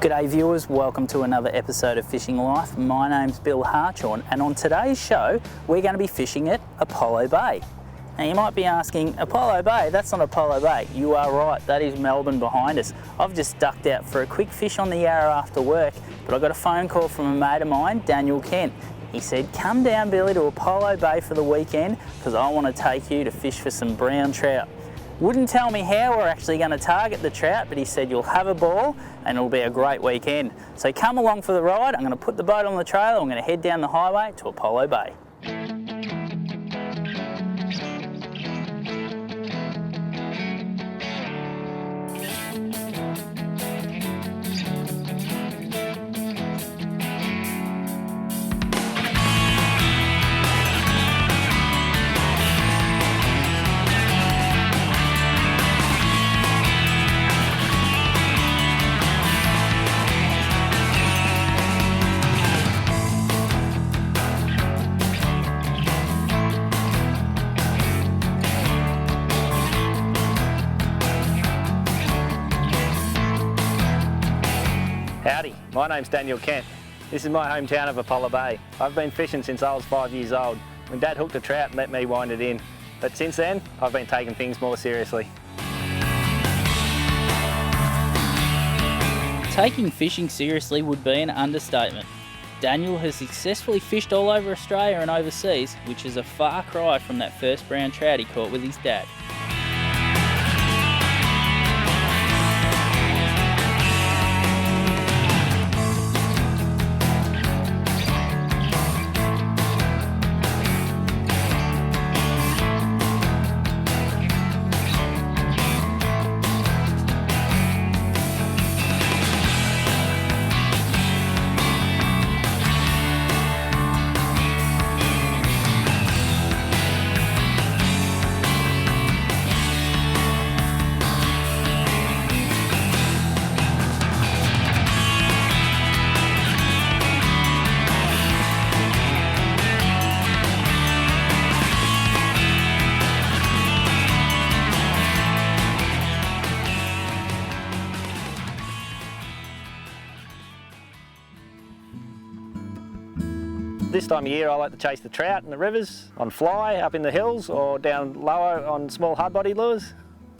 G'day viewers, welcome to another episode of Fishing Life. My name's Bill Hartshorn and on today's show we're going to be fishing at Apollo Bay. Now you might be asking, Apollo Bay? That's not Apollo Bay. You are right, that is Melbourne behind us. I've just ducked out for a quick fish on the Yarra after work, but I got a phone call from a mate of mine, Daniel Kent. He said, come down Billy to Apollo Bay for the weekend because I want to take you to fish for some brown trout. Wouldn't tell me how we're actually going to target the trout, but he said you'll have a ball and it'll be a great weekend. So come along for the ride. I'm going to put the boat on the trailer. I'm going to head down the highway to Apollo Bay. Howdy, my name's Daniel Kent. This is my hometown of Apollo Bay. I've been fishing since I was 5 years old, when Dad hooked a trout and let me wind it in. But since then, I've been taking things more seriously. Taking fishing seriously would be an understatement. Daniel has successfully fished all over Australia and overseas, which is a far cry from that first brown trout he caught with his dad. This time of year I like to chase the trout in the rivers, on fly, up in the hills or down lower on small hard body lures.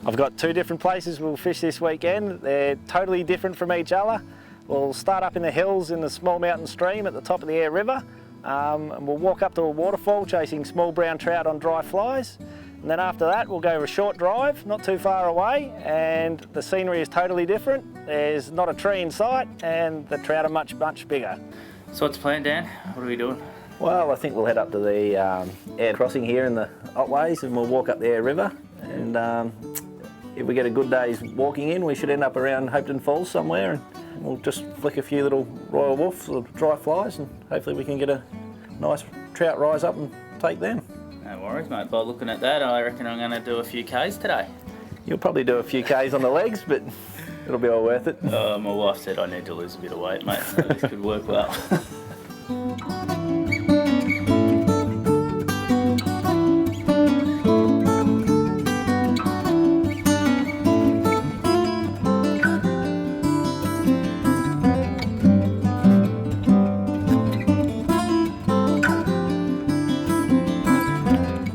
I've got two different places we'll fish this weekend. They're totally different from each other. We'll start up in the hills in the small mountain stream at the top of the Aire River and we'll walk up to a waterfall chasing small brown trout on dry flies. And then after that we'll go a short drive, not too far away, and the scenery is totally different. There's not a tree in sight and the trout are much, much bigger. So what's the plan, Dan? What are we doing? Well, I think we'll head up to the Aire crossing here in the Otways and we'll walk up the Aire River. And if we get a good day's walking in, we should end up around Hopeton Falls somewhere and we'll just flick a few little royal wolves or dry flies and hopefully we can get a nice trout rise up and take them. No worries, mate. By looking at that, I reckon I'm going to do a few Ks today. You'll probably do a few Ks on the legs, but it'll be all worth it. My wife said I need to lose a bit of weight, mate, so this could work well.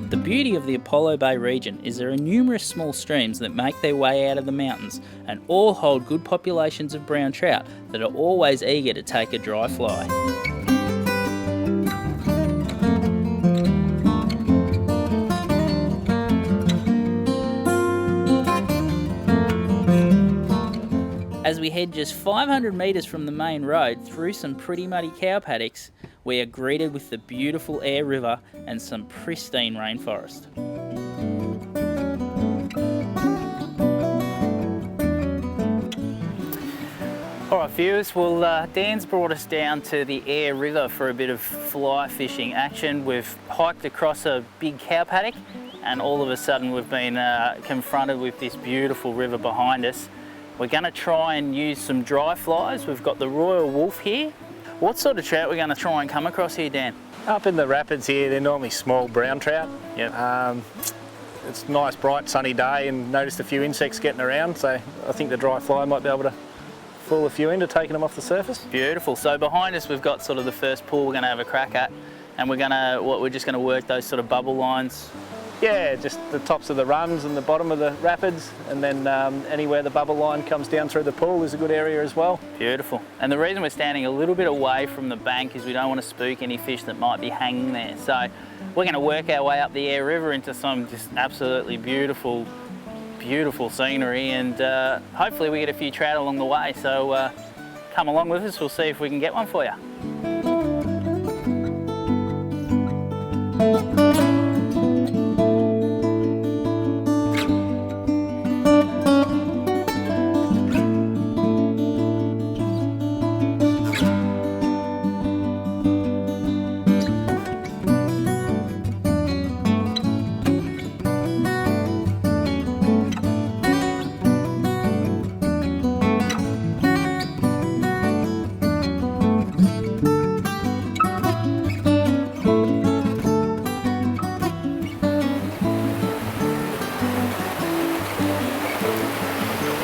The beauty of the Apollo Bay region is there are numerous small streams that make their way out of the mountains and all hold good populations of brown trout that are always eager to take a dry fly. As we head just 500 metres from the main road through some pretty muddy cow paddocks, we are greeted with the beautiful Aire River and some pristine rainforest. Alright viewers, well Dan's brought us down to the Aire River for a bit of fly fishing action. We've hiked across a big cow paddock and all of a sudden we've been confronted with this beautiful river behind us. We're going to try and use some dry flies. We've got the royal wolf here. What sort of trout are we going to try and come across here, Dan? Up in the rapids here, they're normally small brown trout. Yep. It's a nice bright sunny day and noticed a few insects getting around, so I think the dry fly might be able to fool a few into taking them off the surface. Beautiful. So behind us we've got sort of the first pool we're going to have a crack at, and we're just going to work those sort of bubble lines. Yeah, just the tops of the runs and the bottom of the rapids, and then anywhere the bubble line comes down through the pool is a good area as well. Beautiful. And the reason we're standing a little bit away from the bank is we don't want to spook any fish that might be hanging there. So we're going to work our way up the Aire River into some just absolutely beautiful, beautiful scenery, and hopefully we get a few trout along the way. So come along with us, we'll see if we can get one for you.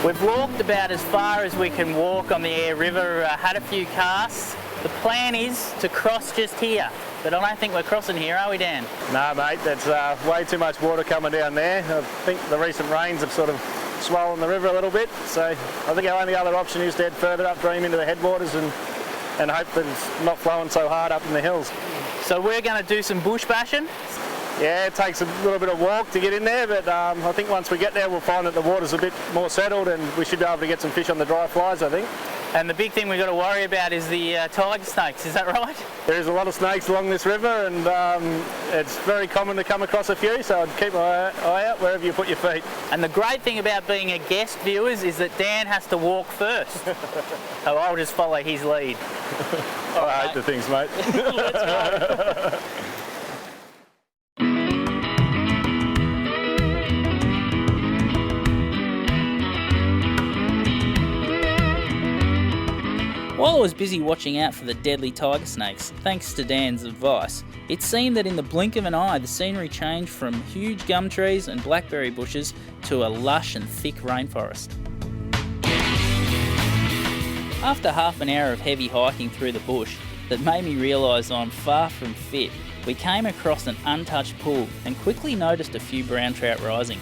We've walked about as far as we can walk on the Aire River, had a few casts. The plan is to cross just here, but I don't think we're crossing here, are we, Dan? No, mate, that's way too much water coming down there. I think the recent rains have sort of swollen the river a little bit, so I think our only other option is to head further up Bream into the headwaters and hope that it's not flowing so hard up in the hills. So we're going to do some bush bashing. Yeah, it takes a little bit of walk to get in there, but I think once we get there we'll find that the water's a bit more settled and we should be able to get some fish on the dry flies, I think. And the big thing we've got to worry about is the tiger snakes, is that right? There's a lot of snakes along this river, and it's very common to come across a few, so I'd keep my eye out wherever you put your feet. And the great thing about being a guest, viewers, is that Dan has to walk first. So I'll just follow his lead. I hate the things, mate. Let's go. While I was busy watching out for the deadly tiger snakes, thanks to Dan's advice, it seemed that in the blink of an eye the scenery changed from huge gum trees and blackberry bushes to a lush and thick rainforest. After half an hour of heavy hiking through the bush that made me realise I'm far from fit, we came across an untouched pool and quickly noticed a few brown trout rising.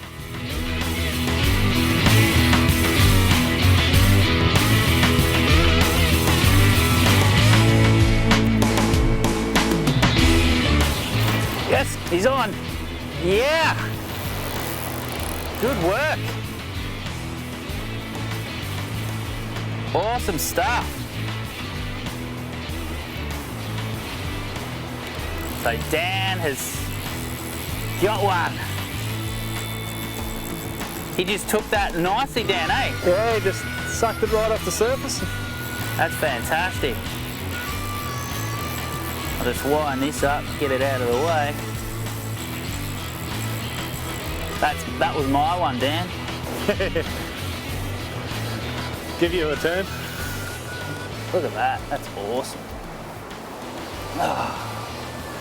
Yes, he's on. Yeah. Good work. Awesome stuff. So Dan has got one. He just took that nicely, Dan, eh? Yeah, he just sucked it right off the surface. That's fantastic. I'll just wind this up, get it out of the way. That was my one, Dan. Give you a turn. Look at that, that's awesome. Oh.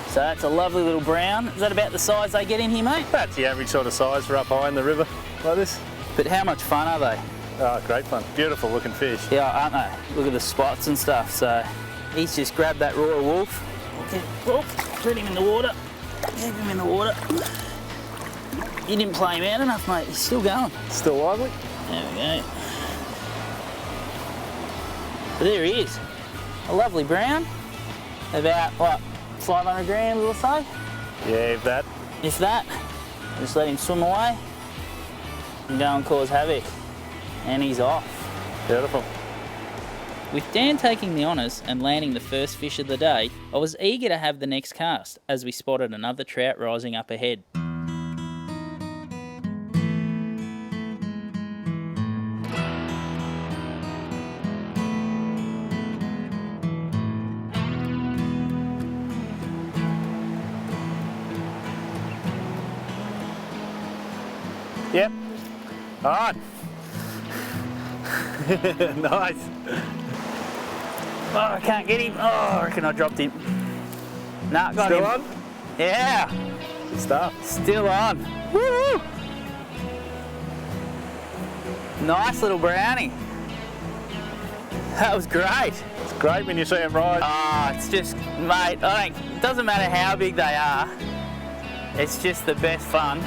So that's a lovely little brown. Is that about the size they get in here, mate? That's the average sort of size for up high in the river like this. But how much fun are they? Oh, great fun. Beautiful looking fish. Yeah, aren't they? Look at the spots and stuff. So he's just grabbed that raw wolf. Okay. Oh, put him in the water. Keep him in the water. You didn't play him out enough, mate. He's still going. Still lively? There we go. But there he is. A lovely brown. About, what, 500 grams or so? Yeah, if that. If that. Just let him swim away and go and cause havoc. And he's off. Beautiful. With Dan taking the honours and landing the first fish of the day, I was eager to have the next cast as we spotted another trout rising up ahead. Yep. All right. Nice. Oh, I can't get him. Oh, I reckon I dropped him. Nah, got Still him. on? Yeah. Good stuff. Still on. Woo! Nice little brownie. That was great. It's great when you see them rise. Ah, it's just, mate, it doesn't matter how big they are, it's just the best fun.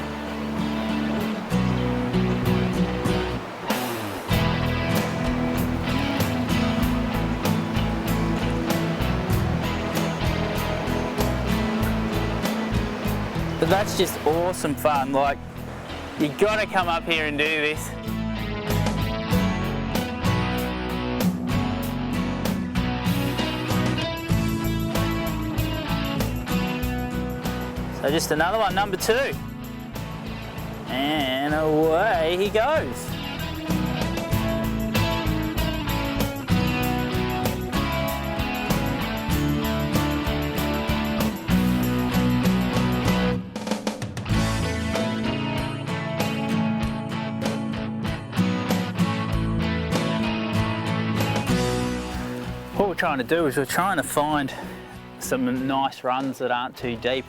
But that's just awesome fun. Like, you gotta come up here and do this. So just another one, number 2. And away he goes. What we're trying to do is we're trying to find some nice runs that aren't too deep.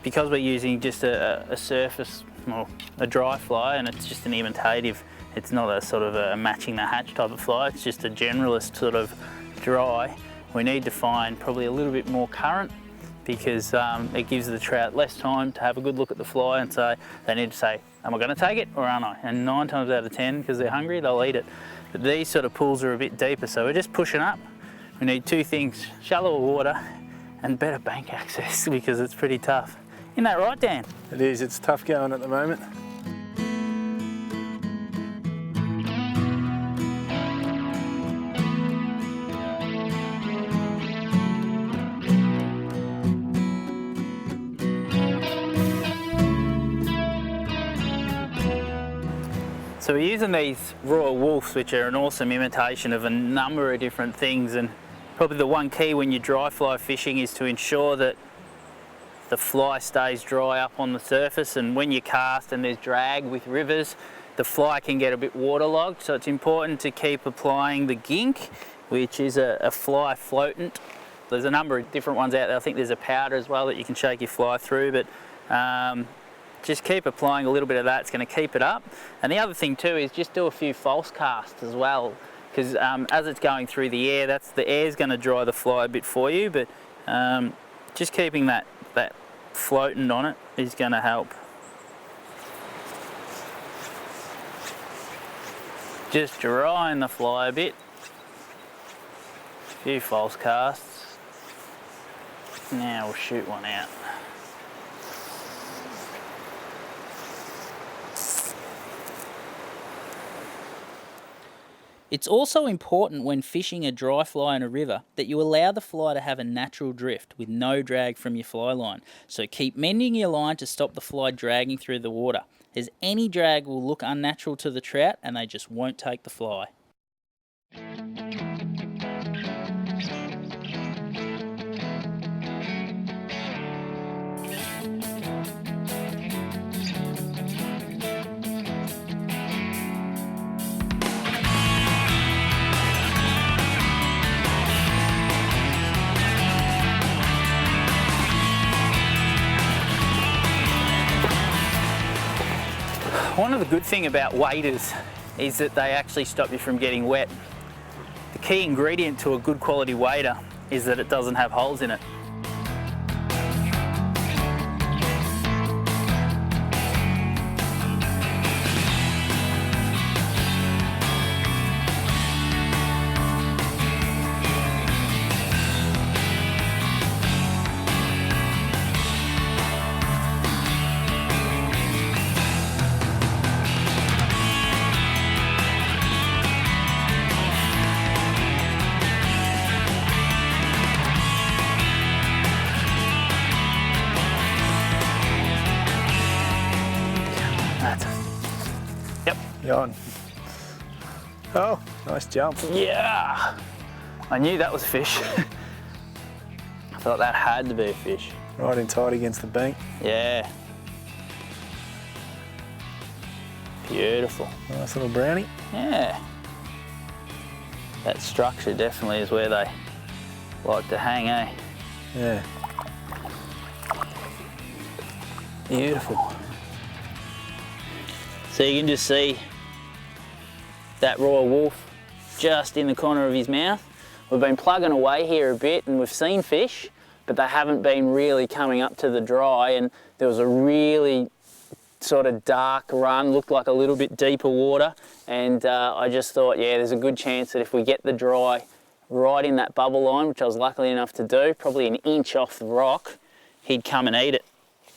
Because we're using just a surface, well, a dry fly, and it's just an imitative, it's not a sort of a matching the hatch type of fly, it's just a generalist sort of dry. We need to find probably a little bit more current, because it gives the trout less time to have a good look at the fly and say, they need to say, am I going to take it or aren't I? And 9 times out of 10, because they're hungry, they'll eat it. But these sort of pools are a bit deeper, so we're just pushing up. We need 2 things, shallower water and better bank access, because it's pretty tough. Isn't that right, Dan? It is, it's tough going at the moment. So we're using these Royal Wolves, which are an awesome imitation of a number of different things, and probably the one key when you're dry fly fishing is to ensure that the fly stays dry up on the surface, and when you cast and there's drag with rivers, the fly can get a bit waterlogged, so it's important to keep applying the gink, which is a fly floatant. There's a number of different ones out there. I think there's a powder as well that you can shake your fly through, but just keep applying a little bit of that. It's going to keep it up. And the other thing too is just do a few false casts as well, because as it's going through the air, the air's going to dry the fly a bit for you, but just keeping that floating on it is going to help. Just drying the fly a bit. A few false casts. Now we'll shoot one out. It's also important when fishing a dry fly in a river that you allow the fly to have a natural drift with no drag from your fly line. So keep mending your line to stop the fly dragging through the water, as any drag will look unnatural to the trout and they just won't take the fly. One of the good things about waders is that they actually stop you from getting wet. The key ingredient to a good quality wader is that it doesn't have holes in it. On. Oh, nice jump. Yeah! I knew that was fish. I thought that had to be a fish. Right in tight against the bank. Yeah. Beautiful. Nice little brownie. Yeah. That structure definitely is where they like to hang, eh? Yeah. Beautiful. So you can just see that Royal Wolf just in the corner of his mouth. We've been plugging away here a bit and we've seen fish, but they haven't been really coming up to the dry, and there was a really sort of dark run, looked like a little bit deeper water, and I just thought, yeah, there's a good chance that if we get the dry right in that bubble line, which I was lucky enough to do, probably an inch off the rock, he'd come and eat it.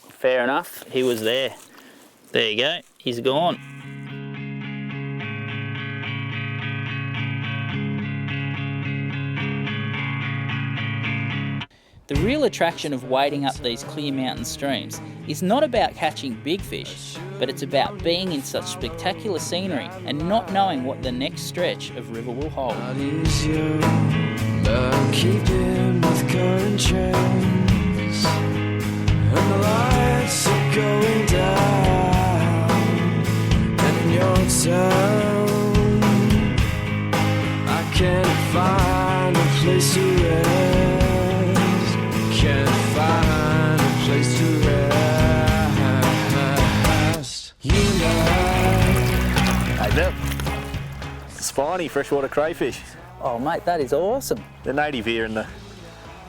Fair enough, he was there. There you go, he's gone. The real attraction of wading up these clear mountain streams is not about catching big fish, but it's about being in such spectacular scenery and not knowing what the next stretch of river will hold. Keeping with current trends, and the lights are going down, and in your town I can't find a place to rest, can't find a place to rest. You know. Hey Bill, spiny freshwater crayfish. Oh mate, that is awesome. They're native here in the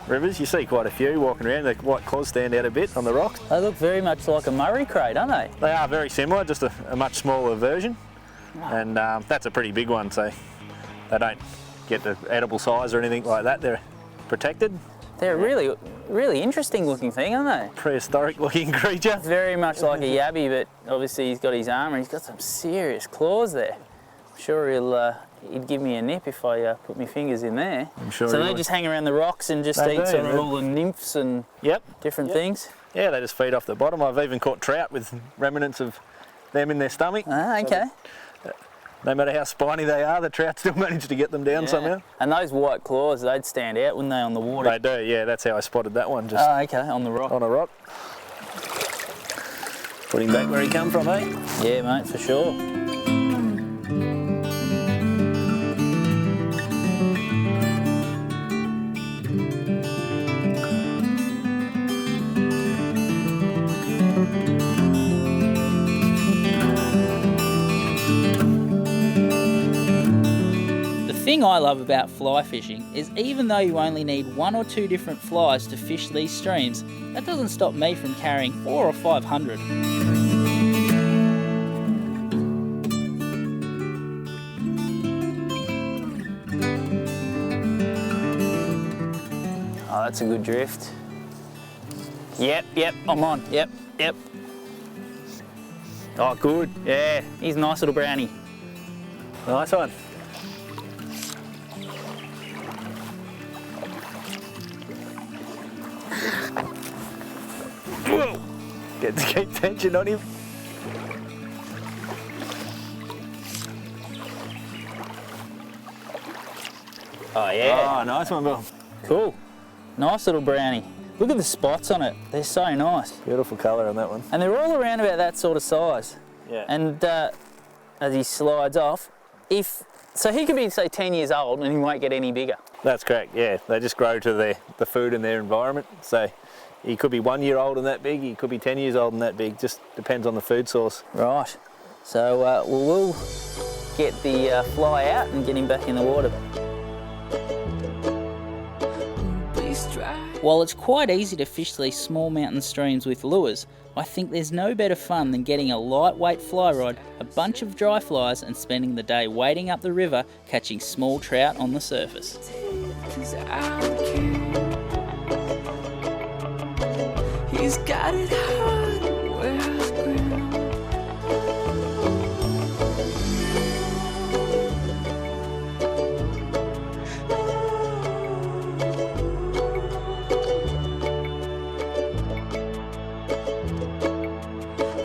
rivers. You see quite a few walking around. The white claws stand out a bit on the rocks. They look very much like a Murray crate, don't they? They are very similar, just a much smaller version. Wow. And that's a pretty big one, so they don't get the edible size or anything like that. They're protected. They're a really, really interesting looking thing, aren't they? Prehistoric looking creature. Very much like a yabby, but obviously he's got his armour. He's got some serious claws there. I'm sure he'd give me a nip if I put my fingers in there. I'm sure. So they just hang around the rocks and just eat sort of all the nymphs and different things? Yeah, they just feed off the bottom. I've even caught trout with remnants of them in their stomach. Ah, okay. So no matter how spiny they are, the trout still manage to get them down somehow. And those white claws, they'd stand out, wouldn't they, on the water? They do, yeah. That's how I spotted that one. Just okay, on the rock. On a rock. Put him back where he come from, eh? Yeah, mate, for sure. The thing I love about fly fishing is even though you only need 1 or 2 different flies to fish these streams, that doesn't stop me from carrying 400 or 500. Oh, that's a good drift. Yep, I'm on, yep. Oh, good, yeah, he's a nice little brownie. Nice one. Whoa! Get to keep tension on him. Oh yeah. Oh, nice one, Bill. Cool. Nice little brownie. Look at the spots on it. They're so nice. Beautiful colour on that one. And they're all around about that sort of size. Yeah. And as he slides off, so he could be, say, 10 years old and he won't get any bigger. That's correct, yeah. They just grow to the food in their environment. So he could be 1 year old and that big, he could be 10 years old and that big, just depends on the food source. Right. So we'll get the fly out and get him back in the water. While it's quite easy to fish these small mountain streams with lures, I think there's no better fun than getting a lightweight fly rod, a bunch of dry flies and spending the day wading up the river catching small trout on the surface. He's got it hard, where's Bream?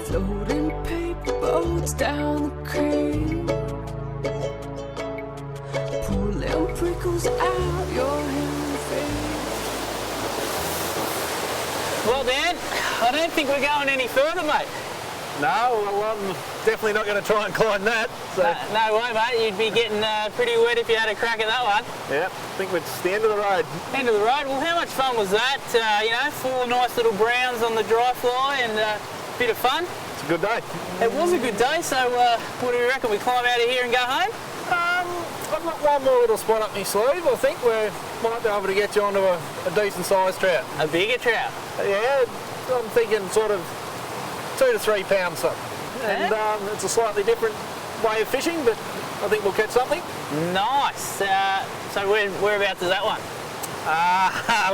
Floating paper boats down the creek, pulling prickles out your face. Well, Dan, I don't think we're going any further, mate. No, well, I'm definitely not going to try and climb that. So. No way, mate. You'd be getting pretty wet if you had a crack at that one. Yeah, I think it's the end of the road. End of the road. Well, how much fun was that? 4 nice little browns on the dry fly and a bit of fun. It's a good day. It was a good day, so what do we reckon? We climb out of here and go home? I've got one more little spot up my sleeve. I think we might be able to get you onto a decent sized trout. A bigger trout? Yeah, I'm thinking sort of 2 to 3 pounds something. And it's a slightly different way of fishing, but I think we'll catch something. Nice. So whereabouts is that one?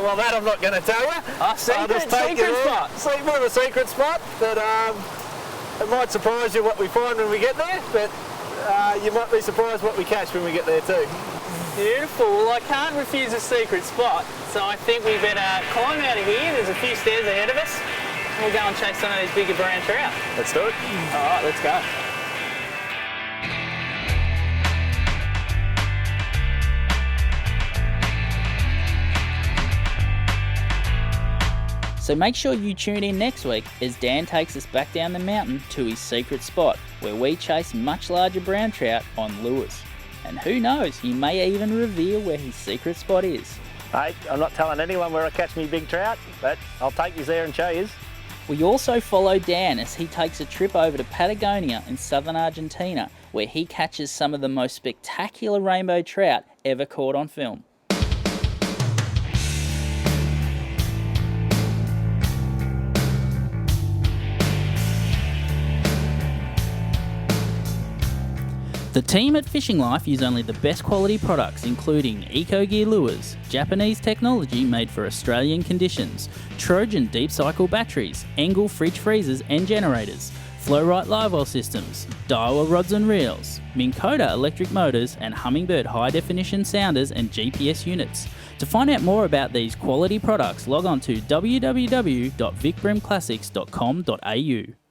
Well, that I'm not going to tell you. Oh, secret spot. Bit of a secret spot, but it might surprise you what we find when we get there, but you might be surprised what we catch when we get there too. Beautiful. Well, I can't refuse a secret spot, so I think we better climb out of here. There's a few stairs ahead of us. We'll go and chase some of these bigger brown trout. Let's do it. All right, let's go. So make sure you tune in next week as Dan takes us back down the mountain to his secret spot where we chase much larger brown trout on lures. And who knows, he may even reveal where his secret spot is. Hey, I'm not telling anyone where I catch me big trout, but I'll take you there and show you. We also follow Dan as he takes a trip over to Patagonia in southern Argentina where he catches some of the most spectacular rainbow trout ever caught on film. The team at Fishing Life use only the best quality products including Eco-Gear lures, Japanese technology made for Australian conditions, Trojan deep cycle batteries, Engel fridge freezers and generators, Flow-Right live oil systems, Daiwa rods and reels, Minn Kota electric motors and Humminbird high definition sounders and GPS units. To find out more about these quality products, log on to www.vicbreamclassics.com.au.